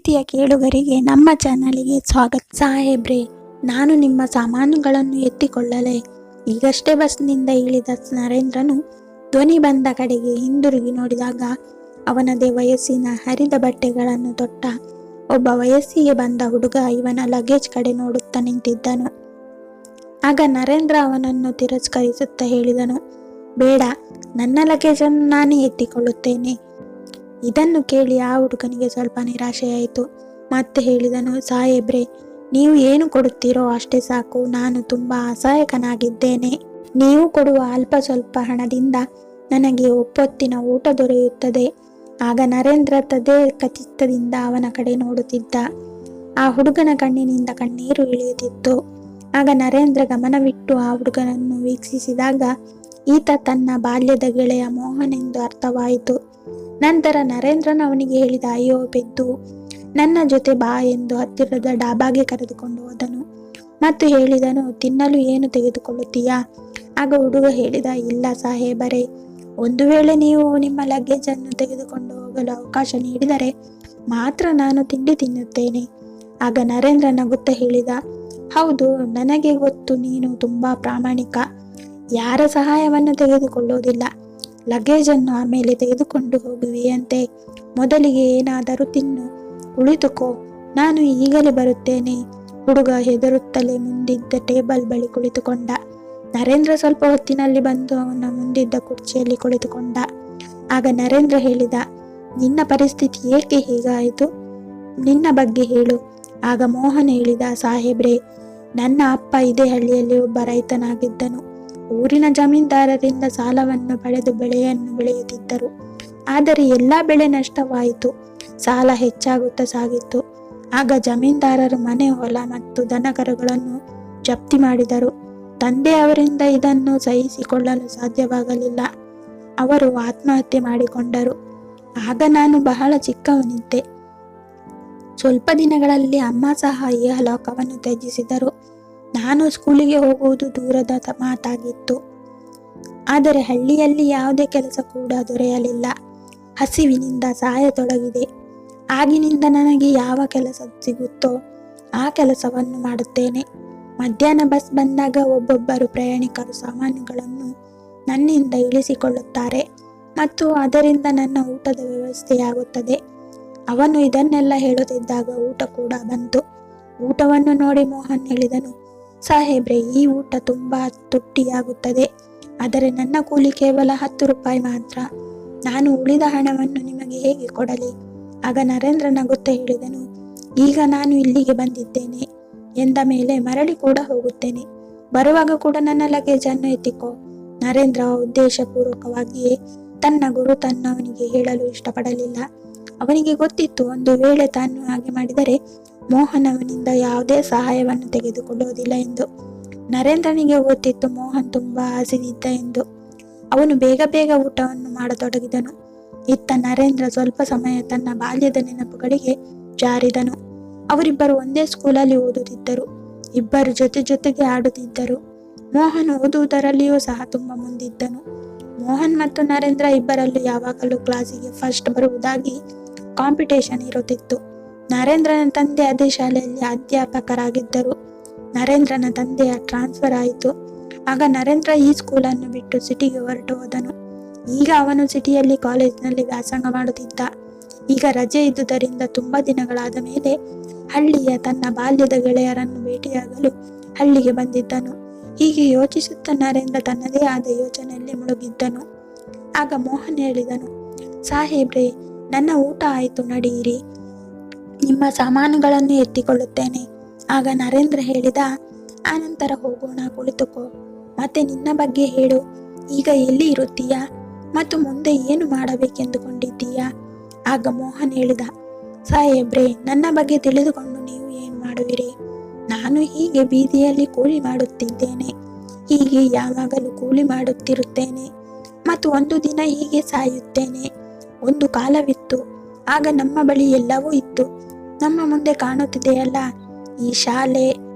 ಪ್ರೀತಿಯ ಕೇಳುಗರಿಗೆ ನಮ್ಮ ಚಾನಲಿಗೆ ಸ್ವಾಗತ. ಸಾಹೇಬ್ರೆ, ನಾನು ನಿಮ್ಮ ಸಾಮಾನುಗಳನ್ನು ಎತ್ತಿಕೊಳ್ಳಲೆ? ಈಗಷ್ಟೇ ಬಸ್ನಿಂದ ಇಳಿದ ನರೇಂದ್ರನು ಧ್ವನಿ ಬಂದ ಕಡೆಗೆ ಹಿಂದಿರುಗಿ ನೋಡಿದಾಗ ಅವನದೇ ವಯಸ್ಸಿನ ಹರಿದ ಬಟ್ಟೆಗಳನ್ನು ತೊಟ್ಟ ಒಬ್ಬ ವಯಸ್ಸಿಗೆ ಬಂದ ಹುಡುಗ ಇವನ ಲಗೇಜ್ ಕಡೆ ನೋಡುತ್ತಾ ನಿಂತಿದ್ದನು. ಆಗ ನರೇಂದ್ರ ಅವನನ್ನು ತಿರಸ್ಕರಿಸುತ್ತಾ ಹೇಳಿದನು, ಬೇಡ, ನನ್ನ ಲಗೇಜನ್ನು ನಾನೇ ಎತ್ತಿಕೊಳ್ಳುತ್ತೇನೆ. ಇದನ್ನು ಕೇಳಿ ಆ ಹುಡುಗನಿಗೆ ಸ್ವಲ್ಪ ನಿರಾಶೆಯಾಯಿತು. ಮತ್ತೆ ಹೇಳಿದನು, ಸಾಹೇಬ್ರೆ, ನೀವು ಏನು ಕೊಡುತ್ತೀರೋ ಅಷ್ಟೇ ಸಾಕು. ನಾನು ತುಂಬ ಅಸಹಾಯಕನಾಗಿದ್ದೇನೆ. ನೀವು ಕೊಡುವ ಅಲ್ಪ ಸ್ವಲ್ಪ ಹಣದಿಂದ ನನಗೆ ಒಪ್ಪೊತ್ತಿನ ಊಟ ದೊರೆಯುತ್ತದೆ. ಆಗ ನರೇಂದ್ರ ಖಚಿತದಿಂದ ಅವನ ಕಡೆ ನೋಡುತ್ತಿದ್ದ. ಆ ಹುಡುಗನ ಕಣ್ಣಿನಿಂದ ಕಣ್ಣೀರು ಇಳಿಯುತ್ತಿತ್ತು. ಆಗ ನರೇಂದ್ರ ಗಮನವಿಟ್ಟು ಆ ಹುಡುಗನನ್ನು ವೀಕ್ಷಿಸಿದಾಗ ಈತ ತನ್ನ ಬಾಲ್ಯದ ಗೆಳೆಯ ಮೋಹನ್ ಎಂದು ಅರ್ಥವಾಯಿತು. ನಂತರ ನರೇಂದ್ರನು ಅವನಿಗೆ ಹೇಳಿದ, ಅಯ್ಯೋ ಪೆದ್ದು, ನನ್ನ ಜೊತೆ ಬಾ ಎಂದು ಹತ್ತಿರದ ಡಾಬಾಗೆ ಕರೆದುಕೊಂಡು ಹೋದನು ಮತ್ತು ಹೇಳಿದನು, ತಿನ್ನಲು ಏನು ತೆಗೆದುಕೊಳ್ಳುತ್ತೀಯಾ? ಆಗ ಹುಡುಗ ಹೇಳಿದ, ಇಲ್ಲ ಸಾಹೇಬರೇ, ಒಂದು ವೇಳೆ ನೀವು ನಿಮ್ಮ ಲಗೇಜನ್ನು ತೆಗೆದುಕೊಂಡು ಹೋಗಲು ಅವಕಾಶ ನೀಡಿದರೆ ಮಾತ್ರ ನಾನು ತಿಂಡಿ ತಿನ್ನುತ್ತೇನೆ. ಆಗ ನರೇಂದ್ರ ನಗುತ್ತಾ ಹೇಳಿದ, ಹೌದು, ನನಗೆ ಗೊತ್ತು, ನೀನು ತುಂಬಾ ಪ್ರಾಮಾಣಿಕ. ಯಾರ ಸಹಾಯವನ್ನು ತೆಗೆದುಕೊಳ್ಳೋದಿಲ್ಲ. ಲಗೇಜನ್ನು ಆಮೇಲೆ ತೆಗೆದುಕೊಂಡು ಹೋಗುವಿಯಂತೆ. ಮೊದಲಿಗೆ ಏನಾದರೂ ತಿನ್ನು, ಕುಳಿತುಕೋ, ನಾನು ಈಗಲೇ ಬರುತ್ತೇನೆ. ಹುಡುಗ ಹೆದರುತ್ತಲೇ ಮುಂದಿದ್ದ ಟೇಬಲ್ ಬಳಿ ಕುಳಿತುಕೊಂಡ. ನರೇಂದ್ರ ಸ್ವಲ್ಪ ಹೊತ್ತಿನಲ್ಲಿ ಬಂದು ಅವನ ಮುಂದಿದ್ದ ಕುರ್ಚಿಯಲ್ಲಿ ಕುಳಿತುಕೊಂಡ. ಆಗ ನರೇಂದ್ರ ಹೇಳಿದ, ನಿನ್ನ ಪರಿಸ್ಥಿತಿ ಏಕೆ ಹೀಗಾಯಿತು? ನಿನ್ನ ಬಗ್ಗೆ ಹೇಳು. ಆಗ ಮೋಹನ್ ಹೇಳಿದ, ಸಾಹೇಬ್ರೆ, ನನ್ನ ಅಪ್ಪ ಇದೇ ಹಳ್ಳಿಯಲ್ಲಿ ಒಬ್ಬ ರೈತನಾಗಿದ್ದನು. ಊರಿನ ಜಮೀನ್ದಾರರಿಂದ ಸಾಲವನ್ನು ಪಡೆದು ಬೆಳೆಯನ್ನು ಬೆಳೆಯುತ್ತಿದ್ದರು. ಆದರೆ ಎಲ್ಲ ಬೆಳೆ ನಷ್ಟವಾಯಿತು. ಸಾಲ ಹೆಚ್ಚಾಗುತ್ತಾ ಸಾಗಿತ್ತು. ಆಗ ಜಮೀನ್ದಾರರು ಮನೆ, ಹೊಲ ಮತ್ತು ದನಕರುಗಳನ್ನು ಜಪ್ತಿ ಮಾಡಿದರು. ತಂದೆ ಅವರಿಂದ ಇದನ್ನು ಸಹಿಸಿಕೊಳ್ಳಲು ಸಾಧ್ಯವಾಗಲಿಲ್ಲ. ಅವರು ಆತ್ಮಹತ್ಯೆ ಮಾಡಿಕೊಂಡರು. ಆಗ ನಾನು ಬಹಳ ಚಿಕ್ಕವನಿದ್ದೆ. ಸ್ವಲ್ಪ ದಿನಗಳಲ್ಲಿ ಅಮ್ಮ ಸಹ ಈ ಲೋಕವನ್ನು ತ್ಯಜಿಸಿದರು. ನಾನು ಸ್ಕೂಲಿಗೆ ಹೋಗುವುದು ದೂರದ ಮಾತಾಗಿತ್ತು. ಆದರೆ ಹಳ್ಳಿಯಲ್ಲಿ ಯಾವುದೇ ಕೆಲಸ ಕೂಡ ದೊರೆಯಲಿಲ್ಲ. ಹಸಿವಿನಿಂದ ಸಾಯತೊಡಗಿದೆ. ಆಗಿನಿಂದ ನನಗೆ ಯಾವ ಕೆಲಸ ಸಿಗುತ್ತೋ ಆ ಕೆಲಸವನ್ನು ಮಾಡುತ್ತೇನೆ. ಮಧ್ಯಾಹ್ನ ಬಸ್ ಬಂದಾಗ ಒಬ್ಬೊಬ್ಬರು ಪ್ರಯಾಣಿಕರು ಸಾಮಾನುಗಳನ್ನು ನನ್ನಿಂದ ಇಳಿಸಿಕೊಳ್ಳುತ್ತಾರೆ ಮತ್ತು ಅದರಿಂದ ನನ್ನ ಊಟದ ವ್ಯವಸ್ಥೆಯಾಗುತ್ತದೆ. ಅವನು ಇದನ್ನೆಲ್ಲ ಹೇಳುತ್ತಿದ್ದಾಗ ಊಟ ಕೂಡ ಬಂತು. ಊಟವನ್ನು ನೋಡಿ ಮೋಹನ್ ಹೇಳಿದನು, ಸಾಹೇಬ್ರೆ, ಈ ಊಟ ತುಂಬಾ ತುಟ್ಟಿಯಾಗುತ್ತದೆ. ಆದರೆ ನನ್ನ ಕೂಲಿ ಕೇವಲ 10 ರೂಪಾಯಿ ಮಾತ್ರ. ನಾನು ಉಳಿದ ಹಣವನ್ನು ನಿಮಗೆ ಹೇಗೆ ಕೊಡಲಿ? ಆಗ ನರೇಂದ್ರ ನಗುತ್ತಾ ಹೇಳಿದನು, ಈಗ ನಾನು ಇಲ್ಲಿಗೆ ಬಂದಿದ್ದೇನೆ ಎಂದ ಮೇಲೆ ಮರಳಿ ಕೂಡ ಹೋಗುತ್ತೇನೆ. ಬರುವಾಗ ಕೂಡ ನನ್ನ ಲಗೇಜನ್ನು ಎತ್ತಿಕೋ. ನರೇಂದ್ರ ಉದ್ದೇಶಪೂರ್ವಕವಾಗಿಯೇ ತನ್ನ ಗುರುತನ್ನು ಅವನಿಗೆ ಹೇಳಲು ಇಷ್ಟಪಡಲಿಲ್ಲ. ಅವನಿಗೆ ಗೊತ್ತಿತ್ತು, ಒಂದು ವೇಳೆ ತಾನು ಹಾಗೆ ಮಾಡಿದರೆ ಮೋಹನ್ ಅವನಿಂದ ಯಾವುದೇ ಸಹಾಯವನ್ನು ತೆಗೆದುಕೊಳ್ಳುವುದಿಲ್ಲ ಎಂದು. ನರೇಂದ್ರನಿಗೆ ಗೊತ್ತಿತ್ತು ಮೋಹನ್ ತುಂಬಾ ಹಸಿದಿದ್ದ ಎಂದು. ಅವನು ಬೇಗ ಬೇಗ ಊಟವನ್ನು ಮಾಡತೊಡಗಿದನು. ಇತ್ತ ನರೇಂದ್ರ ಸ್ವಲ್ಪ ಸಮಯ ತನ್ನ ಬಾಲ್ಯದ ನೆನಪುಗಳಿಗೆ ಜಾರಿದನು. ಅವರಿಬ್ಬರು ಒಂದೇ ಸ್ಕೂಲಲ್ಲಿ ಓದುತ್ತಿದ್ದರು. ಇಬ್ಬರು ಜೊತೆಗೆ ಆಡುತ್ತಿದ್ದರು. ಮೋಹನ್ ಓದುವುದರಲ್ಲಿಯೂ ಸಹ ತುಂಬ ಮುಂದಿದ್ದನು. ಮೋಹನ್ ಮತ್ತು ನರೇಂದ್ರ ಇಬ್ಬರಲ್ಲೂ ಯಾವಾಗಲೂ ಕ್ಲಾಸಿಗೆ ಫಸ್ಟ್ ಬರುವುದಾಗಿ ಕಾಂಪಿಟೇಷನ್ ಇರುತ್ತಿತ್ತು. ನರೇಂದ್ರನ ತಂದೆ ಅದೇ ಶಾಲೆಯಲ್ಲಿ ಅಧ್ಯಾಪಕರಾಗಿದ್ದರು. ನರೇಂದ್ರನ ತಂದೆಯ ಟ್ರಾನ್ಸ್ಫರ್ ಆಯಿತು. ಆಗ ನರೇಂದ್ರ ಈ ಸ್ಕೂಲನ್ನು ಬಿಟ್ಟು ಸಿಟಿಗೆ ಹೊರಟು ಹೋದನು. ಈಗ ಅವನು ಸಿಟಿಯಲ್ಲಿ ಕಾಲೇಜಿನಲ್ಲಿ ವ್ಯಾಸಂಗ ಮಾಡುತ್ತಿದ್ದ. ಈಗ ರಜೆ ಇದ್ದುದರಿಂದ ತುಂಬಾ ದಿನಗಳಾದ ಮೇಲೆ ಹಳ್ಳಿಯ ತನ್ನ ಬಾಲ್ಯದ ಗೆಳೆಯರನ್ನು ಭೇಟಿಯಾಗಲು ಹಳ್ಳಿಗೆ ಬಂದಿದ್ದನು. ಹೀಗೆ ಯೋಚಿಸುತ್ತಾ ನರೇಂದ್ರ ತನ್ನದೇ ಆದ ಯೋಚನೆಯಲ್ಲಿ ಮುಳುಗಿದ್ದನು. ಆಗ ಮೋಹನ್ ಹೇಳಿದನು, ಸಾಹೇಬ್ರೆ, ನನ್ನ ಊಟ ಆಯಿತು, ನಡೆಯಿರಿ, ನಿಮ್ಮ ಸಾಮಾನುಗಳನ್ನು ಎತ್ತಿಕೊಳ್ಳುತ್ತೇನೆ. ಆಗ ನರೇಂದ್ರ ಹೇಳಿದ, ಆನಂತರ ಹೋಗೋಣ, ಕುಳಿತುಕೋ. ಮತ್ತೆ ನಿನ್ನ ಬಗ್ಗೆ ಹೇಳು. ಈಗ ಎಲ್ಲಿ ಇರುತ್ತೀಯಾ ಮತ್ತು ಮುಂದೆ ಏನು ಮಾಡಬೇಕೆಂದುಕೊಂಡಿದ್ದೀಯಾ? ಆಗ ಮೋಹನ್ ಹೇಳಿದ, ಸಾಹೇಬ್ರೆ, ನನ್ನ ಬಗ್ಗೆ ತಿಳಿದುಕೊಂಡು ನೀವು ಏನು ಮಾಡುವಿರಿ? ನಾನು ಹೀಗೆ ಬೀದಿಯಲ್ಲಿ ಕೂಲಿ ಮಾಡುತ್ತಿದ್ದೇನೆ. ಹೀಗೆ ಯಾವಾಗಲೂ ಕೂಲಿ ಮಾಡುತ್ತಿರುತ್ತೇನೆ ಮತ್ತು ಒಂದು ದಿನ ಹೀಗೆ ಸಾಯುತ್ತೇನೆ. ಒಂದು ಕಾಲವಿತ್ತು, ಆಗ ನಮ್ಮ ಬಳಿ ಎಲ್ಲವೂ ಇತ್ತು. ನಮ್ಮ ಮುಂದೆ ಕಾಣುತ್ತಿದೆಯಲ್ಲ ಈ ಶಾಲೆ,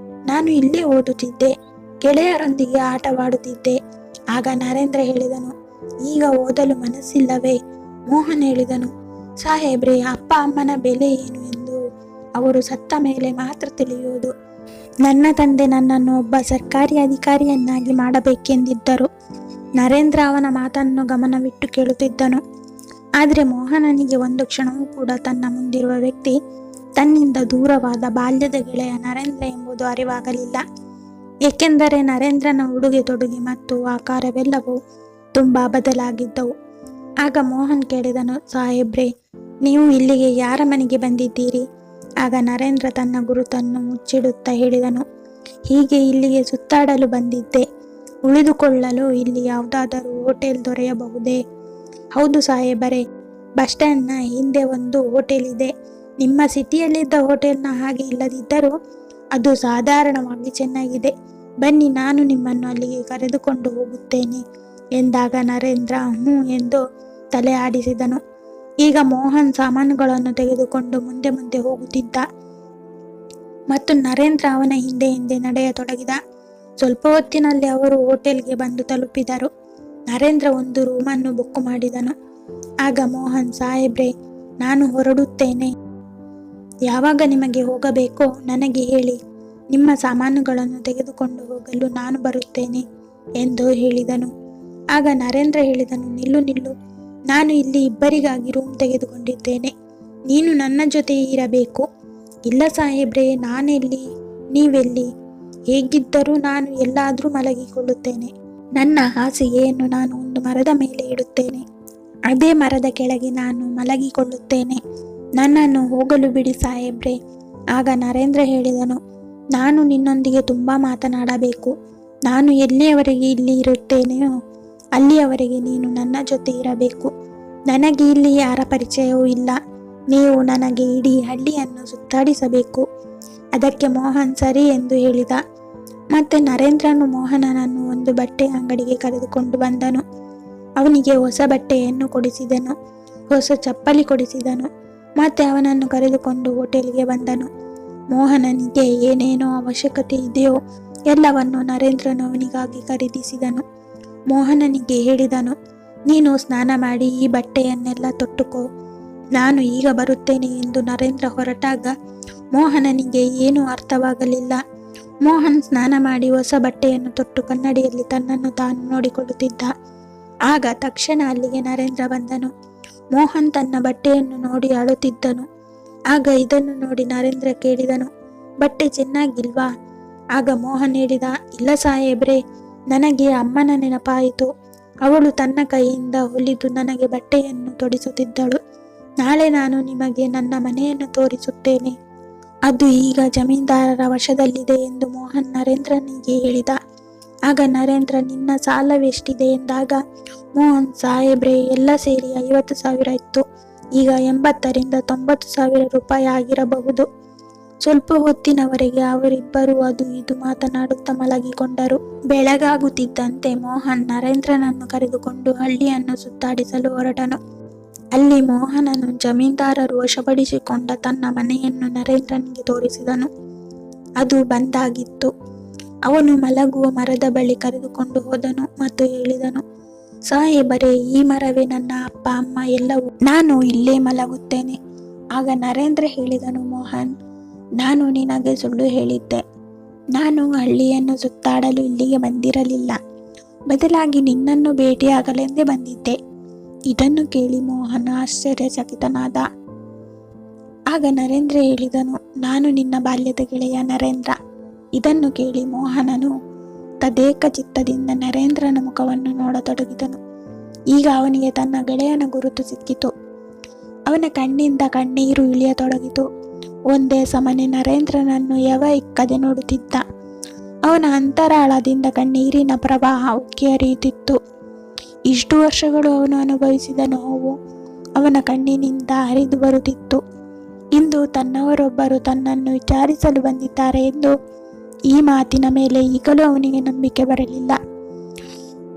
ನಾನು ಇಲ್ಲೇ ಓದುತ್ತಿದ್ದೆ, ಗೆಳೆಯರೊಂದಿಗೆ ಆಟವಾಡುತ್ತಿದ್ದೆ. ಆಗ ನರೇಂದ್ರ ಹೇಳಿದನು, ಈಗ ಓದಲು ಮನಸ್ಸಿಲ್ಲವೇ? ಮೋಹನ್ ಹೇಳಿದನು, ಸಾಹೇಬ್ರೆ, ಅಪ್ಪ ಅಮ್ಮನ ಬೆಲೆ ಏನು ಎಂದು ಅವರು ಸತ್ತ ಮೇಲೆ ಮಾತ್ರ ತಿಳಿಯುವುದು. ನನ್ನ ತಂದೆ ನನ್ನನ್ನು ಒಬ್ಬ ಸರ್ಕಾರಿ ಅಧಿಕಾರಿಯನ್ನಾಗಿ ಮಾಡಬೇಕೆಂದಿದ್ದರು. ನರೇಂದ್ರ ಅವನ ಮಾತನ್ನು ಗಮನವಿಟ್ಟು ಕೇಳುತ್ತಿದ್ದನು. ಆದರೆ ಮೋಹನನಿಗೆ ಒಂದು ಕ್ಷಣವೂ ಕೂಡ ತನ್ನ ಮುಂದಿರುವ ವ್ಯಕ್ತಿ ತನ್ನಿಂದ ದೂರವಾದ ಬಾಲ್ಯದ ಗೆಳೆಯ ನರೇಂದ್ರ ಎಂಬುದು ಅರಿವಾಗಲಿಲ್ಲ. ಏಕೆಂದರೆ ನರೇಂದ್ರನ ಉಡುಗೆ ತೊಡುಗೆ ಮತ್ತು ಆಕಾರವೆಲ್ಲವೂ ತುಂಬ ಬದಲಾಗಿದ್ದವು. ಆಗ ಮೋಹನ್ ಕೇಳಿದನು, ಸಾಹೇಬ್ರೆ, ನೀವು ಇಲ್ಲಿಗೆ ಯಾರ ಮನೆಗೆ ಬಂದಿದ್ದೀರಿ? ಆಗ ನರೇಂದ್ರ ತನ್ನ ಗುರುತನ್ನು ಮುಚ್ಚಿಡುತ್ತಾ ಹೇಳಿದನು, ಹೀಗೆ ಇಲ್ಲಿಗೆ ಸುತ್ತಾಡಲು ಬಂದಿದ್ದೆ. ಉಳಿದುಕೊಳ್ಳಲು ಇಲ್ಲಿ ಯಾವುದಾದರೂ ಹೋಟೆಲ್ ದೊರೆಯಬಹುದೇ? ಹೌದು ಸಾಹೇಬರೇ, ಬಸ್ ಸ್ಟ್ಯಾಂಡ್ನ ಹಿಂದೆ ಒಂದು ಹೋಟೆಲ್ ಇದೆ. ನಿಮ್ಮ ಸಿಟಿಯಲ್ಲಿದ್ದ ಹೋಟೆಲ್ನ ಹಾಗೆ ಇಲ್ಲದಿದ್ದರೂ ಅದು ಸಾಧಾರಣವಾಗಿ ಚೆನ್ನಾಗಿದೆ. ಬನ್ನಿ, ನಾನು ನಿಮ್ಮನ್ನು ಅಲ್ಲಿಗೆ ಕರೆದುಕೊಂಡು ಹೋಗುತ್ತೇನೆ ಎಂದಾಗ ನರೇಂದ್ರ ಹ್ಞೂ ಎಂದು ತಲೆ ಆಡಿಸಿದನು. ಈಗ ಮೋಹನ್ ಸಾಮಾನುಗಳನ್ನು ತೆಗೆದುಕೊಂಡು ಮುಂದೆ ಮುಂದೆ ಹೋಗುತ್ತಿದ್ದ ಮತ್ತು ನರೇಂದ್ರ ಅವನ ಹಿಂದೆ ಹಿಂದೆ ನಡೆಯತೊಡಗಿದ. ಸ್ವಲ್ಪ ಹೊತ್ತಿನಲ್ಲಿ ಅವರು ಹೋಟೆಲ್ಗೆ ಬಂದು ತಲುಪಿದರು. ನರೇಂದ್ರ ಒಂದು ರೂಮನ್ನು ಬುಕ್ ಮಾಡಿದನು. ಆಗ ಮೋಹನ್, ಸಾಹೇಬ್ರೆ, ನಾನು ಹೊರಡುತ್ತೇನೆ. ಯಾವಾಗ ನಿಮಗೆ ಹೋಗಬೇಕೋ ನನಗೆ ಹೇಳಿ. ನಿಮ್ಮ ಸಾಮಾನುಗಳನ್ನು ತೆಗೆದುಕೊಂಡು ಹೋಗಲು ನಾನು ಬರುತ್ತೇನೆ ಎಂದು ಹೇಳಿದನು. ಆಗ ನರೇಂದ್ರ ಹೇಳಿದನು, ನಿಲ್ಲು ನಿಲ್ಲು, ನಾನು ಇಲ್ಲಿ ಇಬ್ಬರಿಗಾಗಿ ರೂಮ್ ತೆಗೆದುಕೊಂಡಿದ್ದೇನೆ. ನೀನು ನನ್ನ ಜೊತೆ ಇರಬೇಕು. ಇಲ್ಲ ಸಾಹೇಬ್ರೆ, ನಾನೆಲ್ಲಿ, ನೀವೆಲ್ಲಿ? ಹೇಗಿದ್ದರೂ ನಾನು ಎಲ್ಲಾದರೂ ಮಲಗಿಕೊಳ್ಳುತ್ತೇನೆ. ನನ್ನ ಹಾಸಿಗೆಯನ್ನು ನಾನು ಒಂದು ಮರದ ಮೇಲೆ ಇಡುತ್ತೇನೆ. ಅದೇ ಮರದ ಕೆಳಗೆ ನಾನು ಮಲಗಿಕೊಳ್ಳುತ್ತೇನೆ. ನನ್ನನ್ನು ಹೋಗಲು ಬಿಡಿ ಸಾಹೇಬ್ರೆ. ಆಗ ನರೇಂದ್ರ ಹೇಳಿದನು, ನಾನು ನಿನ್ನೊಂದಿಗೆ ತುಂಬ ಮಾತನಾಡಬೇಕು. ನಾನು ಎಲ್ಲಿಯವರೆಗೆ ಇಲ್ಲಿ ಇರುತ್ತೇನೆಯೋ ಅಲ್ಲಿಯವರೆಗೆ ನೀನು ನನ್ನ ಜೊತೆ ಇರಬೇಕು. ನನಗೆ ಇಲ್ಲಿ ಯಾರ ಪರಿಚಯವೂ ಇಲ್ಲ. ನೀವು ನನಗೆ ಇಡೀ ಹಳ್ಳಿಯನ್ನು ಸುತ್ತಾಡಿಸಬೇಕು. ಅದಕ್ಕೆ ಮೋಹನ್ ಸರಿ ಎಂದು ಹೇಳಿದ. ಮತ್ತೆ ನರೇಂದ್ರನು ಮೋಹನನನ್ನು ಒಂದು ಬಟ್ಟೆ ಅಂಗಡಿಗೆ ಕರೆದುಕೊಂಡು ಬಂದನು. ಅವನಿಗೆ ಹೊಸ ಬಟ್ಟೆಯನ್ನು ಕೊಡಿಸಿದನು, ಹೊಸ ಚಪ್ಪಲಿ ಕೊಡಿಸಿದನು. ಮತ್ತೆ ಅವನನ್ನು ಕರೆದುಕೊಂಡು ಹೋಟೆಲ್ಗೆ ಬಂದನು. ಮೋಹನನಿಗೆ ಏನೇನೋ ಅವಶ್ಯಕತೆ ಇದೆಯೋ ಎಲ್ಲವನ್ನು ನರೇಂದ್ರನು ಅವನಿಗಾಗಿ ಖರೀದಿಸಿದನು. ಮೋಹನನಿಗೆ ಹೇಳಿದನು, ನೀನು ಸ್ನಾನ ಮಾಡಿ ಈ ಬಟ್ಟೆಯನ್ನೆಲ್ಲ ತೊಟ್ಟುಕೋ, ನಾನು ಈಗ ಬರುತ್ತೇನೆ ಎಂದು ನರೇಂದ್ರ ಹೊರಟಾಗ ಮೋಹನನಿಗೆ ಏನೂ ಅರ್ಥವಾಗಲಿಲ್ಲ. ಮೋಹನ್ ಸ್ನಾನ ಮಾಡಿ ಹೊಸ ಬಟ್ಟೆಯನ್ನು ತೊಟ್ಟು ಕನ್ನಡಿಯಲ್ಲಿ ತನ್ನನ್ನು ತಾನು ನೋಡಿಕೊಳ್ಳುತ್ತಿದ್ದ. ಆಗ ತಕ್ಷಣ ಅಲ್ಲಿಗೆ ನರೇಂದ್ರ ಬಂದನು. ಮೋಹನ್ ತನ್ನ ಬಟ್ಟೆಯನ್ನು ನೋಡಿ ಅಳುತ್ತಿದ್ದನು. ಆಗ ಇದನ್ನು ನೋಡಿ ನರೇಂದ್ರ ಕೇಳಿದನು, ಬಟ್ಟೆ ಚೆನ್ನಾಗಿಲ್ವಾ? ಆಗ ಮೋಹನ್ ಹೇಳಿದ, ಇಲ್ಲ ಸಾಹೇಬ್ರೆ, ನನಗೆ ಅಮ್ಮನ ನೆನಪಾಯಿತು. ಅವಳು ತನ್ನ ಕೈಯಿಂದ ಹೊಲಿದು ನನಗೆ ಬಟ್ಟೆಯನ್ನು ತೊಡಿಸುತ್ತಿದ್ದಳು. ನಾಳೆ ನಾನು ನಿಮಗೆ ನನ್ನ ಮನೆಯನ್ನು ತೋರಿಸುತ್ತೇನೆ. ಅದು ಈಗ ಜಮೀನ್ದಾರರ ವಶದಲ್ಲಿದೆ ಎಂದು ಮೋಹನ್ ನರೇಂದ್ರನಿಗೆ ಹೇಳಿದ. ಆಗ ನರೇಂದ್ರ, ನಿನ್ನ ಸಾಲವೆಷ್ಟಿದೆ ಎಂದಾಗ ಮೋಹನ್, ಸಾಹೇಬ್ರೆ, ಎಲ್ಲ ಸೇರಿ 50,000 ಇತ್ತು. ಈಗ 80,000 ರಿಂದ 90,000 ರೂಪಾಯಿ ಆಗಿರಬಹುದು. ಸ್ವಲ್ಪ ಹೊತ್ತಿನವರೆಗೆ ಅವರಿಬ್ಬರು ಅದು ಇದು ಮಾತನಾಡುತ್ತಾ ಮಲಗಿಕೊಂಡರು. ಬೆಳಗಾಗುತ್ತಿದ್ದಂತೆ ಮೋಹನ್ ನರೇಂದ್ರನನ್ನು ಕರೆದುಕೊಂಡು ಹಳ್ಳಿಯನ್ನು ಸುತ್ತಾಡಿಸಲು ಹೊರಟನು. ಅಲ್ಲಿ ಮೋಹನನು ಜಮೀನ್ದಾರರು ವಶಪಡಿಸಿಕೊಂಡ ತನ್ನ ಮನೆಯನ್ನು ನರೇಂದ್ರನಿಗೆ ತೋರಿಸಿದನು. ಅದು ಬಂದಾಗಿತ್ತು. ಅವನು ಮಲಗುವ ಮರದ ಬಳಿ ಕರೆದುಕೊಂಡು ಹೋದನು ಮತ್ತು ಹೇಳಿದನು, ಸಾಹೇಬರೇ, ಈ ಮರವೇ ನನ್ನ ಅಪ್ಪ ಅಮ್ಮ ಎಲ್ಲವೂ. ನಾನು ಇಲ್ಲೇ ಮಲಗುತ್ತೇನೆ. ಆಗ ನರೇಂದ್ರ ಹೇಳಿದನು, ಮೋಹನ್, ನಾನು ನಿನಗೆ ಸುಳ್ಳು ಹೇಳಿದ್ದೆ. ನಾನು ಹಳ್ಳಿಯನ್ನು ಸುತ್ತಾಡಲು ಇಲ್ಲಿಗೆ ಬಂದಿರಲಿಲ್ಲ. ಬದಲಾಗಿ ನಿನ್ನನ್ನು ಭೇಟಿಯಾಗಲೆಂದೇ ಬಂದಿದ್ದೆ. ಇದನ್ನು ಕೇಳಿ ಮೋಹನ್ ಆಶ್ಚರ್ಯಚಕಿತನಾದ. ಆಗ ನರೇಂದ್ರ ಹೇಳಿದನು, ನಾನು ನಿನ್ನ ಬಾಲ್ಯದ ಗೆಳೆಯ ನರೇಂದ್ರ. ಇದನ್ನು ಕೇಳಿ ಮೋಹನನು ತದೇಕ ಚಿತ್ತದಿಂದ ನರೇಂದ್ರನ ಮುಖವನ್ನು ನೋಡತೊಡಗಿದನು. ಈಗ ಅವನಿಗೆ ತನ್ನ ಗೆಳೆಯನ ಗುರುತು ಸಿಕ್ಕಿತು. ಅವನ ಕಣ್ಣಿಂದ ಕಣ್ಣೀರು ಇಳಿಯತೊಡಗಿತು. ಒಂದೇ ಸಮನೆ ನರೇಂದ್ರನನ್ನು ಯವ ಇಕ್ಕದೆ ನೋಡುತ್ತಿದ್ದ. ಅವನ ಅಂತರಾಳದಿಂದ ಕಣ್ಣೀರಿನ ಪ್ರವಾಹ ಉಕ್ಕಿ ಹರಿಯುತ್ತಿತ್ತು. ಇಷ್ಟು ವರ್ಷಗಳು ಅವನು ಅನುಭವಿಸಿದ ನೋವು ಅವನ ಕಣ್ಣಿನಿಂದ ಹರಿದು ಬರುತ್ತಿತ್ತು. ಇಂದು ತನ್ನವರೊಬ್ಬರು ತನ್ನನ್ನು ವಿಚಾರಿಸಲು ಬಂದಿದ್ದಾರೆ ಎಂದು ಈ ಮಾತಿನ ಮೇಲೆ ಈಗಲೂ ಅವನಿಗೆ ನಂಬಿಕೆ ಬರಲಿಲ್ಲ.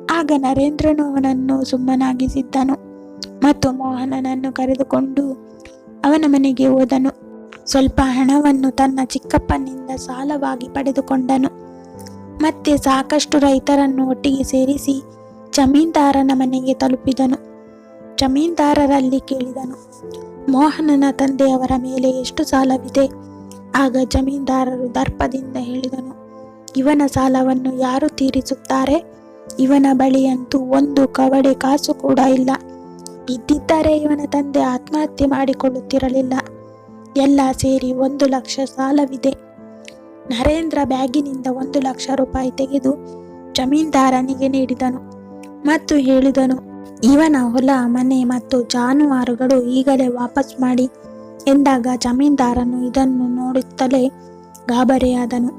ಆಗ ನರೇಂದ್ರನು ಅವನನ್ನು ಸುಮ್ಮನಾಗಿಸಿದ್ದನು ಮತ್ತು ಮೋಹನನನ್ನು ಕರೆದುಕೊಂಡು ಅವನ ಮನೆಗೆ ಹೋದನು. ಸ್ವಲ್ಪ ಹಣವನ್ನು ತನ್ನ ಚಿಕ್ಕಪ್ಪನಿಂದ ಸಾಲವಾಗಿ ಪಡೆದುಕೊಂಡನು. ಮತ್ತೆ ಸಾಕಷ್ಟು ರೈತರನ್ನು ಒಟ್ಟಿಗೆ ಸೇರಿಸಿ ಜಮೀನ್ದಾರನ ಮನೆಗೆ ತಲುಪಿದನು. ಜಮೀನ್ದಾರರಲ್ಲಿ ಕೇಳಿದನು, ಮೋಹನನ ತಂದೆಯವರ ಮೇಲೆ ಎಷ್ಟು ಸಾಲವಿದೆ? ಆಗ ಜಮೀನ್ದಾರರು ದರ್ಪದಿಂದ ಹೇಳಿದನು, ಇವನ ಸಾಲವನ್ನು ಯಾರು ತೀರಿಸುತ್ತಾರೆ? ಇವನ ಬಳಿಯಂತೂ ಒಂದು ಕವಡೆ ಕಾಸು ಕೂಡ ಇಲ್ಲ. ಇದ್ದಿದ್ದರೆ ಇವನ ತಂದೆ ಆತ್ಮಹತ್ಯೆ ಮಾಡಿಕೊಳ್ಳುತ್ತಿರಲಿಲ್ಲ. ಎಲ್ಲ ಸೇರಿ 1,00,000 ಸಾಲವಿದೆ. ನರೇಂದ್ರ ಬ್ಯಾಗಿನಿಂದ 1,00,000 ರೂಪಾಯಿ ತೆಗೆದು ಜಮೀನ್ದಾರನಿಗೆ ನೀಡಿದನು ಮತ್ತು ಹೇಳಿದನು, ಇವನ ಹೊಲ, ಮನೆ ಮತ್ತು ಜಾನುವಾರುಗಳು ಈಗಲೇ ವಾಪಸ್ ಮಾಡಿ ಎಂದಾಗ ಜಮೀನ್ದಾರನು ಇದನ್ನು ನೋಡುತ್ತಲೇ ಗಾಬರಿಯಾದನು.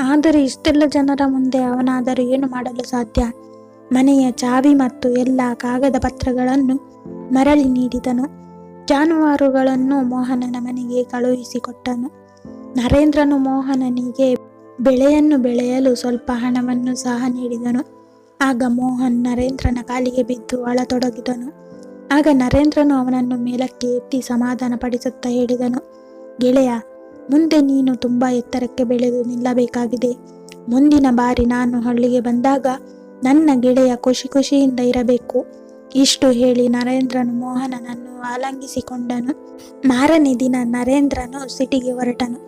ಆದರೆ ಇಷ್ಟೆಲ್ಲ ಜನರ ಮುಂದೆ ಅವನಾದರೂ ಏನು ಮಾಡಲು ಸಾಧ್ಯ? ಮನೆಯ ಚಾವಿ ಮತ್ತು ಎಲ್ಲ ಕಾಗದ ಪತ್ರಗಳನ್ನು ಮರಳಿ ನೀಡಿದನು. ಜಾನುವಾರುಗಳನ್ನು ಮೋಹನನ ಮನೆಗೆ ಕಳುಹಿಸಿಕೊಟ್ಟನು. ನರೇಂದ್ರನು ಮೋಹನನಿಗೆ ಬೆಳೆಯನ್ನು ಬೆಳೆಯಲು ಸ್ವಲ್ಪ ಹಣವನ್ನು ಸಹ ನೀಡಿದನು. ಆಗ ಮೋಹನ್ ನರೇಂದ್ರನ ಕಾಲಿಗೆ ಬಿದ್ದು ಅಳತೊಡಗಿದನು. ಆಗ ನರೇಂದ್ರನು ಅವನನ್ನು ಮೇಲಕ್ಕೆ ಎತ್ತಿ ಸಮಾಧಾನ ಪಡಿಸುತ್ತಾ ಹೇಳಿದನು, ಗೆಳೆಯ, ಮುಂದೆ ನೀನು ತುಂಬ ಎತ್ತರಕ್ಕೆ ಬೆಳೆದು ನಿಲ್ಲಬೇಕಾಗಿದೆ. ಮುಂದಿನ ಬಾರಿ ನಾನು ಹಳ್ಳಿಗೆ ಬಂದಾಗ ನನ್ನ ಗೆಳೆಯ ಖುಷಿಯಿಂದ ಇರಬೇಕು. ಇಷ್ಟು ಹೇಳಿ ನರೇಂದ್ರನು ಮೋಹನನನ್ನು ಆಲಂಗಿಸಿಕೊಂಡನು. ಮಾರನೇ ದಿನ ನರೇಂದ್ರನು ಸಿಟಿಗೆ ಹೊರಟನು.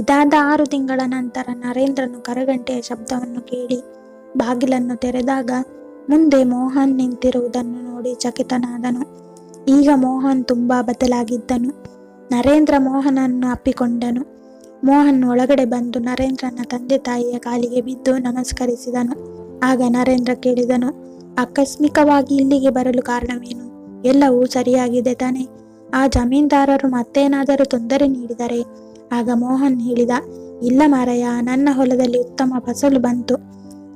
ಇದಾದ 6 ತಿಂಗಳ ನಂತರ ನರೇಂದ್ರನು ಕರಗಂಟೆಯ ಶಬ್ದವನ್ನು ಕೇಳಿ ಬಾಗಿಲನ್ನು ತೆರೆದಾಗ ಮುಂದೆ ಮೋಹನ್ ನಿಂತಿರುವುದನ್ನು ನೋಡಿ ಚಕಿತನಾದನು. ಈಗ ಮೋಹನ್ ತುಂಬಾ ಬದಲಾಗಿದ್ದನು. ನರೇಂದ್ರ ಮೋಹನನ್ನು ಅಪ್ಪಿಕೊಂಡನು. ಮೋಹನ್ ಒಳಗಡೆ ಬಂದು ನರೇಂದ್ರನ ತಂದೆ ತಾಯಿಯ ಕಾಲಿಗೆ ಬಿದ್ದು ನಮಸ್ಕರಿಸಿದನು. ಆಗ ನರೇಂದ್ರ ಕೇಳಿದನು, ಆಕಸ್ಮಿಕವಾಗಿ ಇಲ್ಲಿಗೆ ಬರಲು ಕಾರಣವೇನು? ಎಲ್ಲವೂ ಸರಿಯಾಗಿದೆ ತಾನೆ? ಆ ಜಮೀನ್ದಾರರು ಮತ್ತೇನಾದರೂ ತೊಂದರೆ ನೀಡಿದರೆ? ಆಗ ಮೋಹನ್ ಹೇಳಿದ, ಇಲ್ಲ ಮಾರಯ್ಯ, ನನ್ನ ಹೊಲದಲ್ಲಿ ಉತ್ತಮ ಫಸಲು ಬಂತು.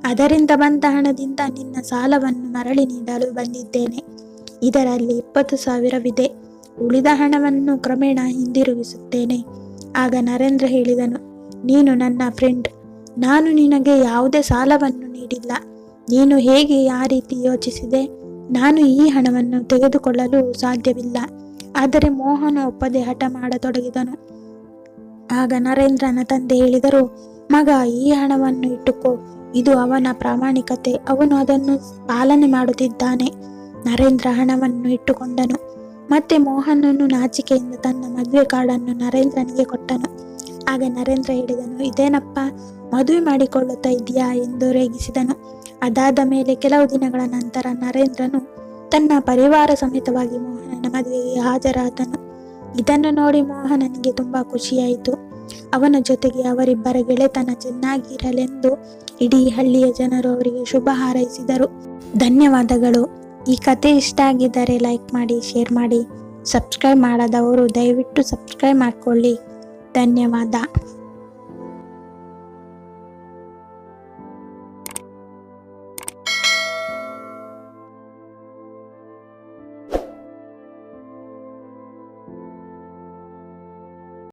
ಅದರಿಂದ ಬಂದ ಹಣದಿಂದ ನಿನ್ನ ಸಾಲವನ್ನು ಮರಳಿ ನೀಡಲು ಬಂದಿದ್ದೇನೆ. ಇದರಲ್ಲಿ 20,000ವಿದೆ. ಉಳಿದ ಹಣವನ್ನು ಕ್ರಮೇಣ ಹಿಂದಿರುಗಿಸುತ್ತೇನೆ. ಆಗ ನರೇಂದ್ರ ಹೇಳಿದನು, ನೀನು ನನ್ನ ಫ್ರೆಂಡ್. ನಾನು ನಿನಗೆ ಯಾವುದೇ ಸಾಲವನ್ನು ನೀಡಿಲ್ಲ. ನೀನು ಹೇಗೆ ಆ ರೀತಿ ಯೋಚಿಸಿದೆ? ನಾನು ಈ ಹಣವನ್ನು ತೆಗೆದುಕೊಳ್ಳಲು ಸಾಧ್ಯವಿಲ್ಲ. ಆದರೆ ಮೋಹನ್ ಒಪ್ಪದೆ ಹಠ ಮಾಡತೊಡಗಿದನು. ಆಗ ನರೇಂದ್ರನ ತಂದೆ ಹೇಳಿದರು, ಮಗ, ಈ ಹಣವನ್ನು ಇಟ್ಟುಕೋ. ಇದು ಅವನ ಪ್ರಾಮಾಣಿಕತೆ. ಅವನು ಅದನ್ನು ಪಾಲನೆ ಮಾಡುತ್ತಿದ್ದಾನೆ. ನರೇಂದ್ರ ಹಣವನ್ನು ಇಟ್ಟುಕೊಂಡನು. ಮತ್ತೆ ಮೋಹನನ್ನು ನಾಚಿಕೆಯಿಂದ ತನ್ನ ಮದುವೆ ಕಾರ್ಡನ್ನು ನರೇಂದ್ರನಿಗೆ ಕೊಟ್ಟನು. ಆಗ ನರೇಂದ್ರ ಹೇಳಿದನು, ಇದೇನಪ್ಪ, ಮದುವೆ ಮಾಡಿಕೊಳ್ಳುತ್ತಾ ಇದೆಯಾ ಎಂದು ರೇಗಿಸಿದನು. ಅದಾದ ಮೇಲೆ ಕೆಲವು ದಿನಗಳ ನಂತರ ನರೇಂದ್ರನು ತನ್ನ ಪರಿವಾರ ಸಮೇತವಾಗಿ ಮೋಹನನ ಮದುವೆಗೆ ಹಾಜರಾದನು. ಇದನ್ನು ನೋಡಿ ಮೋಹನನಿಗೆ ತುಂಬಾ ಖುಷಿಯಾಯಿತು. ಅವನ ಜೊತೆಗೆ ಅವರಿಬ್ಬರ ಗೆಳೆತನ ಚೆನ್ನಾಗಿರಲೆಂದು ಇಡೀ ಹಳ್ಳಿಯ ಜನರು ಅವರಿಗೆ ಶುಭ ಹಾರೈಸಿದರು. ಧನ್ಯವಾದಗಳು. ಈ ಕತೆ ಇಷ್ಟ ಆಗಿದ್ದರೆ ಲೈಕ್ ಮಾಡಿ, ಶೇರ್ ಮಾಡಿ. ಸಬ್ಸ್ಕ್ರೈಬ್ ಮಾಡದವರು ದಯವಿಟ್ಟು ಸಬ್ಸ್ಕ್ರೈಬ್ ಮಾಡಿಕೊಳ್ಳಿ. ಧನ್ಯವಾದ.